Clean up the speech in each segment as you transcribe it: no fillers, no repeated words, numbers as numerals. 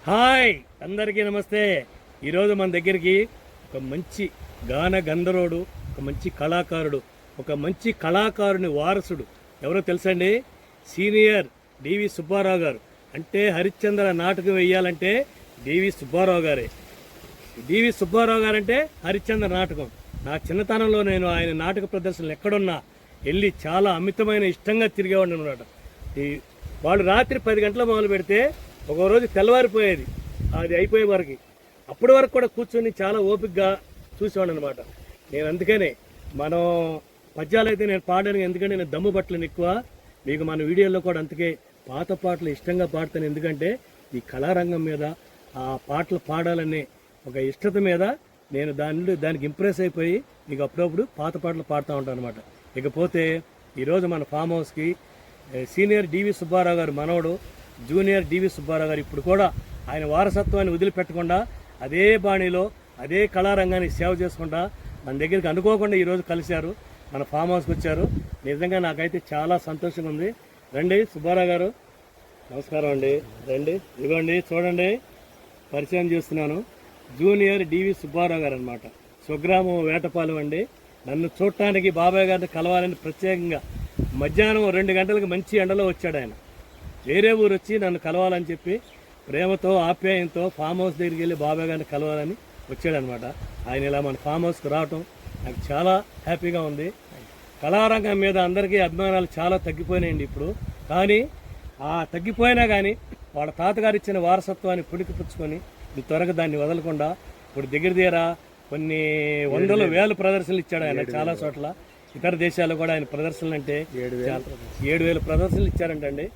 Hi అందరికీ నమస్తే. ఈరోజు మన దగ్గరికి ఒక మంచి గాన గంధర్వుడు, ఒక మంచి కళాకారుడు, ఒక మంచి కళాకారుని వారసుడు ఎవరో తెలుసండి? సీనియర్ డివి సుబ్బారావు గారు. అంటే హరిశ్చంద్ర నాటకం వేయాలంటే డివి సుబ్బారావు గారే. డివి సుబ్బారావు గారు అంటే హరిశ్చంద్ర నాటకం. నా చిన్నతనంలో నేను ఆయన నాటక ప్రదర్శనలు ఎక్కడున్నా వెళ్ళి చాలా అమితమైన ఇష్టంగా తిరిగేవాడిని అనమాట. వాళ్ళు రాత్రి 10 గంటల మొదలు పెడితే ఒక రోజు తెల్లవారిపోయేది, అది అయిపోయే వరకు. అప్పటి వరకు కూడా కూర్చొని చాలా ఓపికగా చూసేవాడు అనమాట. నేను అందుకనే మనం పద్యాలు అయితే నేను పాడడానికి, ఎందుకంటే నేను దమ్ము పట్టలేను ఎక్కువ. మీకు మన వీడియోలో కూడా అందుకే పాత పాటలు ఇష్టంగా పాడతాను. ఎందుకంటే ఈ కళారంగం మీద ఆ పాటలు పాడాలనే ఒక ఇష్టత మీద నేను దానికి ఇంప్రెస్ అయిపోయి మీకు అప్పుడప్పుడు పాత పాటలు పాడుతూ ఉంటాను అనమాట. ఇకపోతే ఈరోజు మన ఫామ్ హౌస్కి సీనియర్ డివి సుబ్బారావు గారు మనవడు జూనియర్ డివి సుబ్బారావు గారు ఇప్పుడు కూడా ఆయన వారసత్వాన్ని వదిలిపెట్టకుండా అదే బాణిలో అదే కళారంగాన్ని సేవ చేసుకుంటా మన దగ్గరికి అనుకోకుండా ఈరోజు కలిశారు, మన ఫామ్ హౌస్కి వచ్చారు. నిజంగా నాకైతే చాలా సంతోషంగా ఉంది. రండి సుబ్బారావు గారు, నమస్కారం అండి. రండి, ఇదిగోండి చూడండి, పరిచయం చేస్తున్నాను. జూనియర్ డివి సుబ్బారావు గారు అనమాట. స్వగ్రామం వేటపాలెం అండి. నన్ను చూడటానికి బాబాయ్ గారిని కలవాలని ప్రత్యేకంగా మధ్యాహ్నం 2 గంటలకు మంచి ఎండలో వచ్చాడు ఆయన. వేరే ఊరు వచ్చి నన్ను కలవాలని చెప్పి ప్రేమతో ఆప్యాయంతో ఫామ్ హౌస్ దగ్గరికి వెళ్ళి బాబాయ్ గారిని కలవాలని వచ్చాడనమాట. ఆయన ఇలా మన ఫామ్ హౌస్కి రావటం నాకు చాలా హ్యాపీగా ఉంది. కళారంగం మీద అందరికీ అభిమానాలు చాలా తగ్గిపోయినాయండి ఇప్పుడు. కానీ ఆ తగ్గిపోయినా కానీ వాళ్ళ తాతగారు ఇచ్చిన వారసత్వాన్ని పుణికిపుచ్చుకొని త్వరగా దాన్ని వదలకుండా ఇప్పుడు దగ్గర కొన్ని వందల వేల ప్రదర్శనలు ఇచ్చాడు ఆయన చాలా చోట్ల. ఇతర దేశాల్లో కూడా ఆయన ప్రదర్శనలు అంటే 7,000 ప్రదర్శనలు ఇచ్చారంటండి.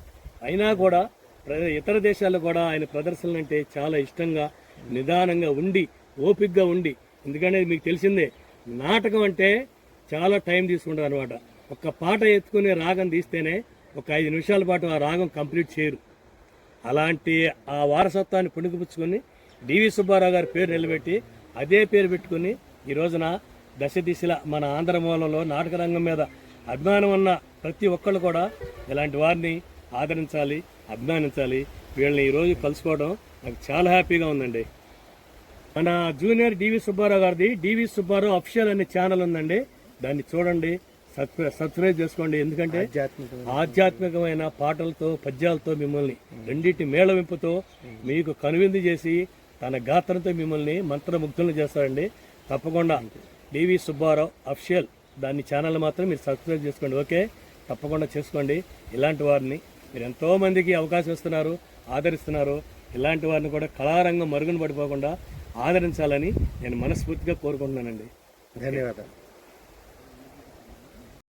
అయినా కూడా ఇతర దేశాల్లో కూడా ఆయన ప్రదర్శనలు అంటే చాలా ఇష్టంగా నిదానంగా ఉండి ఓపికగా ఉండి, ఎందుకంటే మీకు తెలిసిందే నాటకం అంటే చాలా టైం తీసుకుంటారు అనమాట. ఒక్క పాట ఎత్తుకుని రాగం తీస్తేనే ఒక 5 నిమిషాల పాటు ఆ రాగం కంప్లీట్ చేయరు. అలాంటి ఆ వారసత్వాన్ని పుణికిపుచ్చుకొని డివి సుబ్బారావు గారి పేరు నిలబెట్టి అదే పేరు పెట్టుకుని ఈ రోజున దశ దిశల మన ఆంధ్ర మూలంలో నాటక రంగం మీద అభిమానం ఉన్న ప్రతి ఒక్కళ్ళు కూడా ఇలాంటి వారిని ఆదరించాలి, అభిమానించాలి. వీళ్ళని ఈరోజు కలుసుకోవడం నాకు చాలా హ్యాపీగా ఉందండి. మన జూనియర్ డివి సుబ్బారావు గారిది డివి సుబ్బారావు అఫీషియల్ అనే ఛానల్ ఉందండి. దాన్ని చూడండి, సబ్స్క్రైబ్ చేసుకోండి. ఎందుకంటే ఆధ్యాత్మికమైన పాటలతో పద్యాలతో మిమ్మల్ని రెండింటి మేళవింపుతో మీకు కనువిందు చేసి తన గాత్రంతో మిమ్మల్ని మంత్రముగ్ధులను చేస్తారండి. తప్పకుండా డివి సుబ్బారావు అఫీషియల్ దాన్ని ఛానల్ మాత్రం మీరు సబ్స్క్రైబ్ చేసుకోండి. ఓకే, తప్పకుండా చేసుకోండి. ఇలాంటి వారిని మీరు ఎంతోమందికి అవకాశం ఇస్తున్నారు, ఆదరిస్తున్నారు. ఇలాంటి వారిని కూడా కళారంగం మరుగున పడిపోకుండా ఆదరించాలని నేను మనస్ఫూర్తిగా కోరుకుంటున్నానండి. ధన్యవాదాలు.